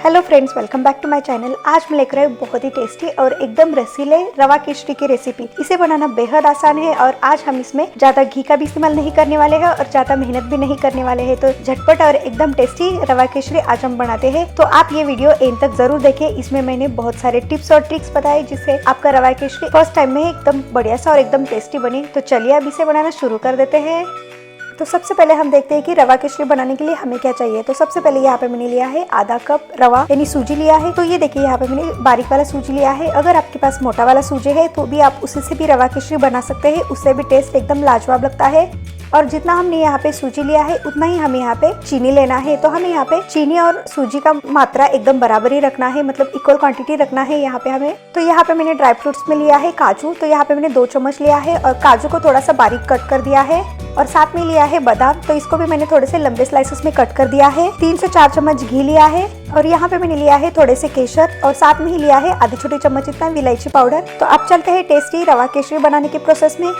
Hello friends, welcome back to my channel. आज मैं लेकर आई बहुत ही टेस्टी और एकदम रसीले रवा केसरी की रेसिपी। इसे बनाना बेहद आसान है और आज हम इसमें ज्यादा घी का भी इस्तेमाल नहीं करने वाले हैं और ज्यादा मेहनत भी नहीं करने वाले हैं। तो झटपट और एकदम टेस्टी रवा केसरी आज हम बनाते हैं। तो आप ये वीडियो एंड तक जरूर देखें। इसमें मैंने बहुत सारे टिप्स और ट्रिक्स बताए जिससे आपका रवा केसरी फर्स्ट टाइम में एकदम बढ़िया सा और एकदम टेस्टी बने। तो चलिए अब इसे बनाना शुरू कर देते हैं। तो सबसे पहले हम देखते हैं कि रवा केसरी बनाने के लिए हमें क्या चाहिए। तो सबसे पहले यहाँ पे मैंने लिया है आधा कप रवा यानी सूजी लिया है। तो ये देखिए यहाँ पे मैंने बारीक वाला सूजी लिया है। अगर आपके पास मोटा वाला सूजी है तो भी आप उसी से भी रवा केसरी बना सकते हैं, उससे भी टेस्ट एकदम लाजवाब लगता है। और जितना हमने यहाँ पे सूजी लिया है उतना ही हमें यहाँ पे चीनी लेना है। तो हमें यहाँ पे चीनी और सूजी का मात्रा एकदम बराबर ही रखना है, मतलब इक्वल क्वांटिटी रखना है यहाँ पे हमें। तो यहाँ पे मैंने ड्राई फ्रूट्स में लिया है काजू। तो यहाँ पे मैंने 2 चम्मच लिया है और काजू को थोड़ा सा बारीक कट कर दिया है। और साथ में लिया है बादाम, तो इसको भी मैंने थोड़े से लंबे स्लाइसेस में कट कर दिया है। 3 से 4 चम्मच घी लिया है और यहाँ पे मैंने लिया है थोड़े से केसर और साथ में ही लिया है आधी छोटी चम्मच इतना इलायची पाउडर। तो अब चलते हैं टेस्टी रवा केसरी बनाने के प्रोसेस में।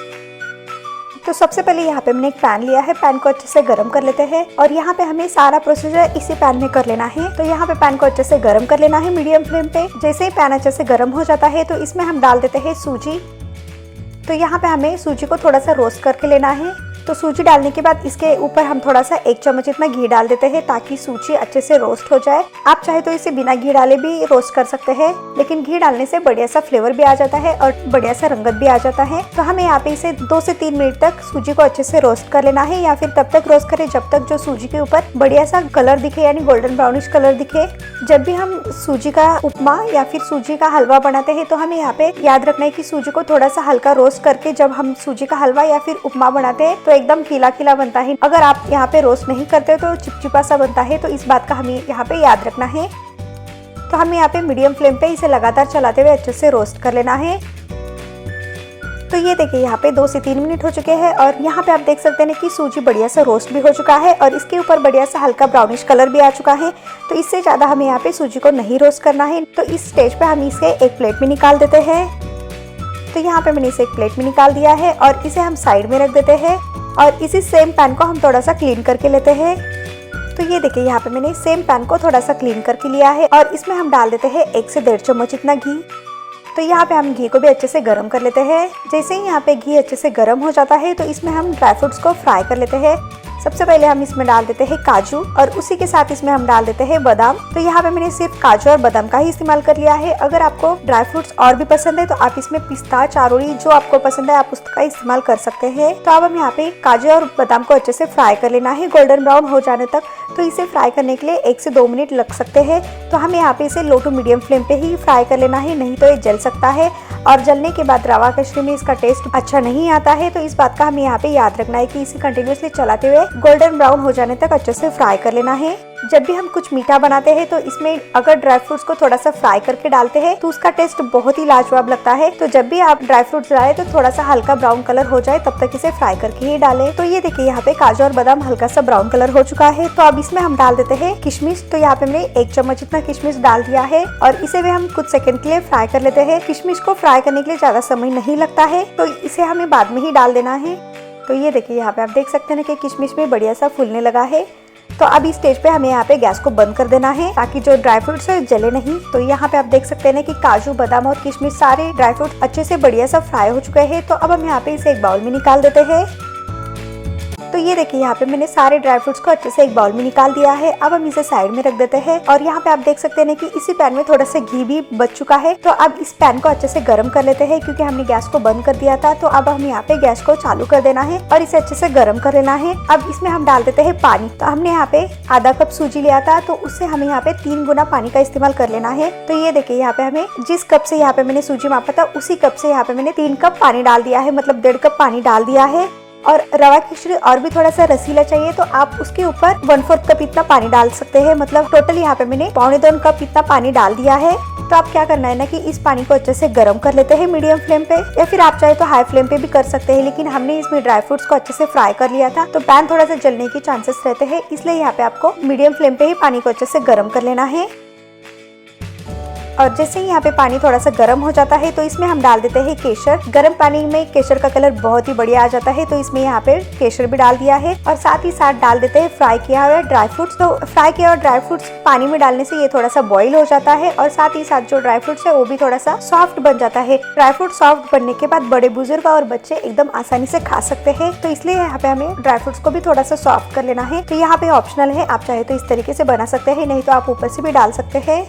तो सबसे पहले यहाँ पे मैंने एक पैन लिया है। पैन को अच्छे से गर्म कर लेते हैं और यहाँ पे हमें सारा प्रोसीजर इसी पैन में कर लेना है। तो यहाँ पे पैन को अच्छे से गर्म कर लेना है मीडियम फ्लेम पे। जैसे ही पैन अच्छे से गर्म हो जाता है तो इसमें हम डाल देते हैं सूजी। तो यहाँ पे हमें सूजी को थोड़ा सा रोस्ट करके लेना है। तो सूजी डालने के बाद इसके ऊपर हम थोड़ा सा 1 चम्मच इतना घी डाल देते हैं ताकि सूजी अच्छे से रोस्ट हो जाए। आप चाहे तो इसे बिना घी डाले भी रोस्ट कर सकते हैं, लेकिन घी डालने से बढ़िया सा फ्लेवर भी आ जाता है और बढ़िया सा रंगत भी आ जाता है। तो हमें यहाँ पे इसे 2 से 3 मिनट तक सूजी को अच्छे से रोस्ट कर लेना है, या फिर तब तक रोस्ट करें जब तक जो सूजी के ऊपर बढ़िया सा कलर दिखे, यानी गोल्डन ब्राउनिश कलर दिखे। जब भी हम सूजी का उपमा या फिर सूजी का हलवा बनाते हैं तो हमें यहाँ पे याद रखना है कि सूजी को थोड़ा सा हल्का रोस्ट करके जब हम सूजी का हलवा या फिर उपमा बनाते हैं तो एकदम खिला खिला बनता है। अगर आप यहाँ पे रोस्ट नहीं करते तो चिपचिपा सा बनता है। तो इस बात का हमें यहाँ पे याद रखना है। तो हमें यहाँ पे मीडियम फ्लेम पे इसे लगातार चलाते हुए अच्छे से रोस्ट कर लेना है। तो ये देखिए यहाँ पे 2 से 3 मिनट हो चुके हैं और यहाँ पे आप देख सकते हैं कि सूजी बढ़िया सा रोस्ट भी हो चुका है और इसके ऊपर बढ़िया सा हल्का ब्राउनिश कलर भी आ चुका है। तो इससे ज्यादा हमें यहाँ पे सूजी को नहीं रोस्ट करना है। तो इस स्टेज पे हम इसे एक प्लेट में निकाल देते हैं। तो यहाँ पे मैंने इसे एक प्लेट में निकाल दिया है और इसे हम साइड में रख देते हैं और इसी सेम पैन को हम थोड़ा सा क्लीन करके लेते हैं। तो ये देखिए यहाँ पे मैंने सेम पैन को थोड़ा सा क्लीन करके लिया है और इसमें हम डाल देते हैं 1 से 1.5 चम्मच इतना घी। तो यहाँ पे हम घी को भी अच्छे से गर्म कर लेते हैं। जैसे ही यहाँ पे घी अच्छे से गर्म हो जाता है तो इसमें हम ड्राई फ्रूट्स को फ्राई कर लेते हैं। सबसे पहले हम इसमें डाल देते हैं काजू और उसी के साथ इसमें हम डाल देते हैं बादाम। तो यहाँ पे मैंने सिर्फ काजू और बादाम का ही इस्तेमाल कर लिया है। अगर आपको ड्राई फ्रूट्स और भी पसंद है तो आप इसमें पिस्ता, चारोली जो आपको पसंद है आप उसका इस्तेमाल कर सकते हैं। तो अब हम यहाँ पे काजू और बादाम को अच्छे से फ्राई कर लेना है गोल्डन ब्राउन हो जाने तक। तो इसे फ्राई करने के लिए 1 से 2 मिनट लग सकते हैं। तो हमें यहाँ पे इसे लो टू मीडियम फ्लेम पे ही फ्राई कर लेना है, नहीं तो ये जल सकता है और जलने के बाद रवा केसरी में इसका टेस्ट अच्छा नहीं आता है। तो इस बात का हमें यहाँ पे याद रखना है कि इसे कंटिन्यूअसली चलाते हुए गोल्डन ब्राउन हो जाने तक अच्छे से फ्राई कर लेना है। जब भी हम कुछ मीठा बनाते हैं तो इसमें अगर ड्राई फ्रूट्स को थोड़ा सा फ्राई करके डालते हैं तो उसका टेस्ट बहुत ही लाजवाब लगता है। तो जब भी आप ड्राई फ्रूट्स डालें तो थोड़ा सा हल्का ब्राउन कलर हो जाए तब तक इसे फ्राई करके ही डालें। तो ये देखिए यहाँ पे काजू और बादाम हल्का सा ब्राउन कलर हो चुका है। तो अब इसमें हम डाल देते हैं किशमिश। तो यहाँ पे मैंने 1 चम्मच इतना किशमिश डाल दिया है और इसे भी हम कुछ सेकंड के लिए फ्राई कर लेते हैं। किशमिश को फ्राई करने के लिए ज्यादा समय नहीं लगता है, तो इसे हमें बाद में ही डाल देना है। तो ये देखिए यहाँ पे आप देख सकते हैं कि किशमिश में बढ़िया सा फूलने लगा है। तो अब इस स्टेज पे हमें यहाँ पे गैस को बंद कर देना है ताकि जो ड्राई फ्रूट्स है जले नहीं। तो यहाँ पे आप देख सकते हैं कि काजू, बादाम और किशमिश सारे ड्राई फ्रूट्स अच्छे से बढ़िया सा फ्राई हो चुके हैं। तो अब हम यहाँ पे इसे एक बाउल में निकाल देते हैं। तो ये देखिए यहाँ पे मैंने सारे ड्राई फ्रूट्स को अच्छे से एक बाउल में निकाल दिया है। अब हम इसे साइड में रख देते हैं और यहाँ पे आप देख सकते हैं कि इसी पैन में थोड़ा सा घी भी बच चुका है। तो अब इस पैन को अच्छे से गर्म कर लेते हैं क्योंकि हमने गैस को बंद कर दिया था। तो अब हम यहाँ पे गैस को चालू कर देना है और इसे अच्छे से गर्म कर लेना है। अब इसमें हम डाल देते हैं पानी। तो हमने यहाँ पे आधा कप सूजी लिया था तो उससे हमें यहाँ पे 3 गुना पानी का इस्तेमाल कर लेना है। तो ये देखिए यहाँ पे हमें जिस कप से यहाँ पे मैंने सूजी मापा था उसी कप से यहाँ पे मैंने 3 कप पानी डाल दिया है, मतलब 1.5 कप पानी डाल दिया है। और रवा केसरी और भी थोड़ा सा रसीला चाहिए तो आप उसके ऊपर 1/4 कप इतना पानी डाल सकते हैं। मतलब टोटल यहाँ पे मैंने 1.25 कप इतना पानी डाल दिया है। तो आप क्या करना है ना कि इस पानी को अच्छे से गर्म कर लेते हैं मीडियम फ्लेम पे, या फिर आप चाहे तो हाई फ्लेम पे भी कर सकते हैं। लेकिन हमने इसमें ड्राई फ्रूट्स को अच्छे से फ्राई कर लिया था तो पैन थोड़ा सा जलने के चांसेस रहते हैं, इसलिए यहाँ पे आपको मीडियम फ्लेम पे ही पानी को अच्छे से गर्म कर लेना है। और जैसे ही यहाँ पे पानी थोड़ा सा गर्म हो जाता है तो इसमें हम डाल देते हैं केसर। गर्म पानी में केसर का कलर बहुत ही बढ़िया आ जाता है, तो इसमें यहाँ पे केसर भी डाल दिया है और साथ ही साथ डाल देते हैं फ्राई किया हुआ ड्राई फ्रूट्स। तो फ्राई किया हुआ ड्राई फ्रूट्स पानी में डालने से ये थोड़ा सा बॉईल हो जाता है और साथ ही साथ जो ड्राई फ्रूट्स है वो भी थोड़ा सा सॉफ्ट बन जाता है। ड्राई फ्रूट सॉफ्ट बनने के बाद बड़े बुजुर्ग और बच्चे एकदम आसानी से खा सकते हैं, तो इसलिए यहाँ पे हमें ड्राई फ्रूट्स को भी थोड़ा सा सॉफ्ट कर लेना है। तो यहाँ पे ऑप्शनल है, आप चाहे तो इस तरीके से बना सकते हैं, नहीं तो आप ऊपर से भी डाल सकते हैं।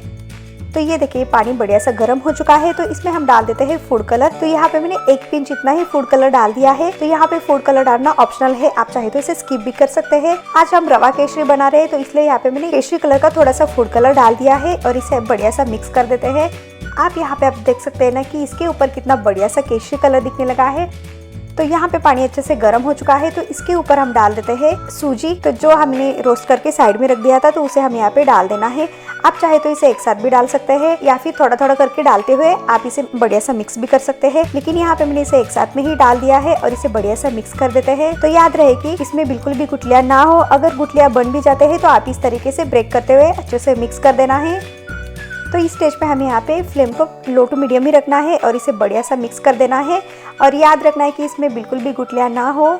तो ये देखिए पानी बढ़िया सा गर्म हो चुका है, तो इसमें हम डाल देते हैं फूड कलर। तो यहाँ पे मैंने 1 पिंच इतना ही फूड कलर डाल दिया है। तो यहाँ पे फूड कलर डालना ऑप्शनल है, आप चाहे तो इसे स्किप भी कर सकते हैं। आज हम रवा केसरी बना रहे हैं, तो इसलिए यहाँ पे मैंने केसरी कलर का थोड़ा सा फूड कलर डाल दिया है और इसे बढ़िया सा मिक्स कर देते हैं। आप यहाँ पे आप देख सकते हैं ना कि इसके ऊपर कितना बढ़िया सा केसरी कलर दिखने लगा है। तो यहाँ पे पानी अच्छे से गर्म हो चुका है, तो इसके ऊपर हम डाल देते हैं सूजी। तो जो हमने रोस्ट करके साइड में रख दिया था, तो उसे हम यहाँ पे डाल देना है। आप चाहे तो इसे एक साथ भी डाल सकते हैं या फिर थोड़ा थोड़ा करके डालते हुए आप इसे बढ़िया सा मिक्स भी कर सकते हैं, लेकिन यहाँ पे मैंने इसे एक साथ में ही डाल दिया है और इसे बढ़िया सा मिक्स कर देते हैं। तो याद रहे कि इसमें बिल्कुल भी गुठलियां ना हो, अगर गुठलियां बन भी जाते हैं तो आप इस तरीके से ब्रेक करते हुए अच्छे से मिक्स कर देना है। तो इस स्टेज पे हमें यहाँ पे फ्लेम को लो टू मीडियम ही रखना है और इसे बढ़िया सा मिक्स कर देना है और याद रखना है कि इसमें बिल्कुल भी गुठलियां ना हो।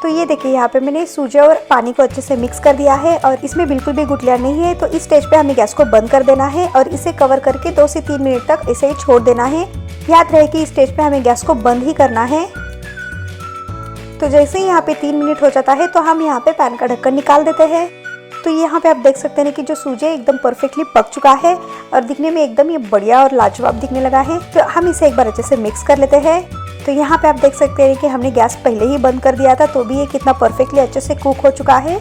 तो ये देखिए यहाँ पे मैंने सूजी और पानी को अच्छे से मिक्स कर दिया है और इसमें बिल्कुल भी गुठलियां नहीं है। तो इस स्टेज पे हमें गैस को बंद कर देना है और इसे कवर करके 2 से 3 मिनट तक इसे छोड़ देना है। याद रहे कि इस स्टेज पे हमें गैस को बंद ही करना है। तो जैसे ही यहाँ पे 3 मिनट हो जाता है तो हम यहाँ पे पैन का ढक्कन निकाल देते हैं। तो यहाँ पे आप देख सकते हैं कि जो सूजी एकदम परफेक्टली पक चुका है और दिखने में एकदम ये बढ़िया और लाजवाब दिखने लगा है। तो हम इसे एक बार अच्छे से मिक्स कर लेते हैं। तो यहाँ पे आप देख सकते हैं कि हमने गैस पहले ही बंद कर दिया था, तो भी ये कितना परफेक्टली अच्छे से कुक हो चुका है।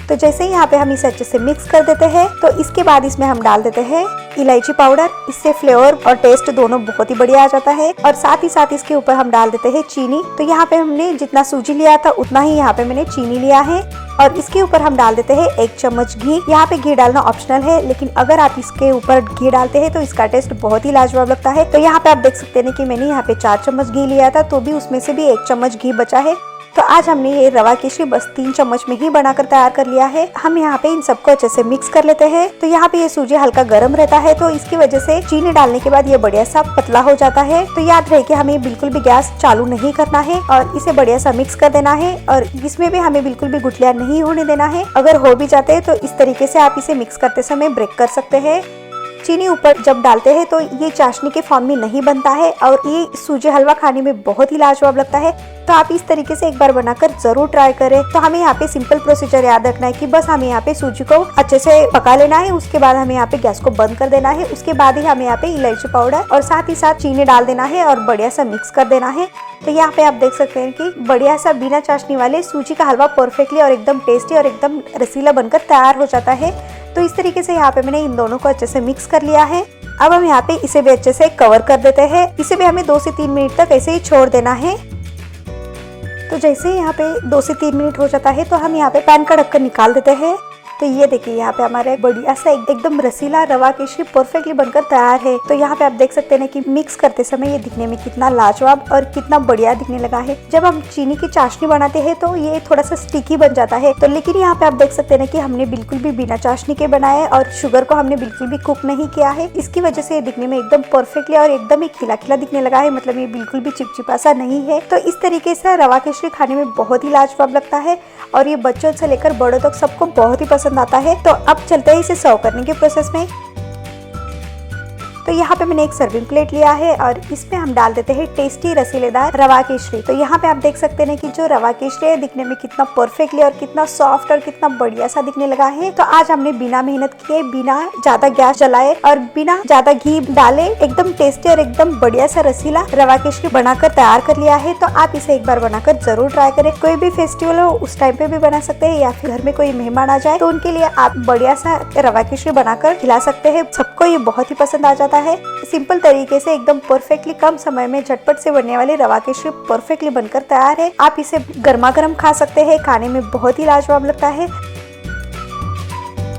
तो जैसे ही यहाँ पे हम इसे अच्छे से मिक्स कर देते हैं, तो इसके बाद इसमें हम डाल देते हैं इलायची पाउडर। इससे फ्लेवर और टेस्ट दोनों बहुत ही बढ़िया आ जाता है और साथ ही साथ इसके ऊपर हम डाल देते हैं चीनी। तो यहाँ पे हमने जितना सूजी लिया था उतना ही यहाँ पे मैंने चीनी लिया है और इसके ऊपर हम डाल देते हैं 1 चम्मच घी। यहाँ पे घी डालना ऑप्शनल है, लेकिन अगर आप इसके ऊपर घी डालते हैं तो इसका टेस्ट बहुत ही लाजवाब लगता है। तो यहाँ पे आप देख सकते हैं कि मैंने यहाँ पे 4 चम्मच घी लिया था, तो भी उसमें से भी 1 चम्मच घी बचा है। तो आज हमने ये रवा केसरी बस 3 चम्मच में ही बनाकर तैयार कर लिया है। हम यहाँ पे इन सबको अच्छे से मिक्स कर लेते हैं। तो यहाँ पे ये सूजी हल्का गर्म रहता है, तो इसकी वजह से चीनी डालने के बाद ये बढ़िया सा पतला हो जाता है। तो याद रहे कि हमें बिल्कुल भी गैस चालू नहीं करना है और इसे बढ़िया सा मिक्स कर देना है और इसमें भी हमें बिल्कुल भी गुठलियां नहीं होने देना है। अगर हो भी जाते हैं तो इस तरीके से आप इसे मिक्स करते समय ब्रेक कर सकते हैं। चीनी ऊपर जब डालते हैं तो ये चाशनी के फॉर्म में नहीं बनता है और ये सूजी हलवा खाने में बहुत ही लाजवाब लगता है। तो आप इस तरीके से एक बार बनाकर जरूर ट्राई करें। तो हमें यहाँ पे सिंपल प्रोसीजर याद रखना है कि बस हमें यहाँ पे सूजी को अच्छे से पका लेना है, उसके बाद हमें यहाँ पे गैस को बंद कर देना है, उसके बाद ही हमें यहाँ पे इलायची पाउडर और साथ ही साथ चीनी डाल देना है और बढ़िया सा मिक्स कर देना है। तो यहाँ पे आप देख सकते हैं कि बढ़िया सा बिना चाशनी वाले सूजी का हलवा परफेक्टली और एकदम टेस्टी और एकदम रसीला बनकर तैयार हो जाता है। तो इस तरीके से यहाँ पे मैंने इन दोनों को अच्छे से मिक्स कर लिया है। अब हम यहाँ पे इसे भी अच्छे से कवर कर देते हैं। इसे भी हमें 2 से 3 मिनट तक ऐसे ही छोड़ देना है। तो जैसे ही यहाँ पे 2 से 3 मिनट हो जाता है तो हम यहाँ पे पैन का ढक्कन निकाल देते हैं। तो ये देखिए यहाँ पे हमारा बढ़िया सा एकदम रसीला रवा केसरी परफेक्टली बनकर तैयार है। तो यहाँ पे आप देख सकते हैं कि मिक्स करते समय ये दिखने में कितना लाजवाब और कितना बढ़िया दिखने लगा है। जब हम चीनी की चाशनी बनाते हैं तो ये थोड़ा सा स्टिकी बन जाता है। तो लेकिन यहाँ पे आप देख सकते हैं कि हमने बिल्कुल भी बिना चाशनी के बनाया है और शुगर को हमने बिल्कुल भी कुक नहीं किया है। इसकी वजह से ये दिखने में एकदम परफेक्टली और एकदम ही खिला खिला दिखने लगा है, मतलब ये बिल्कुल भी चिपचिपा सा नहीं है। तो इस तरीके से रवा केसरी खाने में बहुत ही लाजवाब लगता है और ये बच्चों से लेकर बड़ों तक सबको बहुत ही पसंद आता है। तो अब चलते हैं इसे सर्व करने के प्रोसेस में। तो यहाँ पे मैंने एक सर्विंग प्लेट लिया है और इसमें हम डाल देते हैं टेस्टी रसीलेदार रवा केसरी। तो यहाँ पे आप देख सकते हैं कि जो रवा केसरी है दिखने में कितना परफेक्टली और कितना सॉफ्ट और कितना बढ़िया सा दिखने लगा है। तो आज हमने बिना मेहनत किए, बिना ज्यादा गैस जलाए और बिना ज्यादा घी डाले एकदम टेस्टी और एकदम बढ़िया सा रसीला रवा केसरी बनाकर तैयार कर लिया है। तो आप इसे एक बार बनाकर जरूर ट्राई करें। कोई भी फेस्टिवल हो उस टाइम पे भी बना सकते हैं या फिर घर में कोई मेहमान आ जाए तो उनके लिए आप बढ़िया सा रवा केसरी बनाकर खिला सकते हैं। सबको ये बहुत ही पसंद आ जाता है। सिंपल तरीके से एकदम परफेक्टली कम समय में झटपट से बनने वाले रवा केसरी परफेक्टली बनकर तैयार है। आप इसे गर्मा गर्म खा सकते हैं, खाने में बहुत ही लाजवाब लगता है।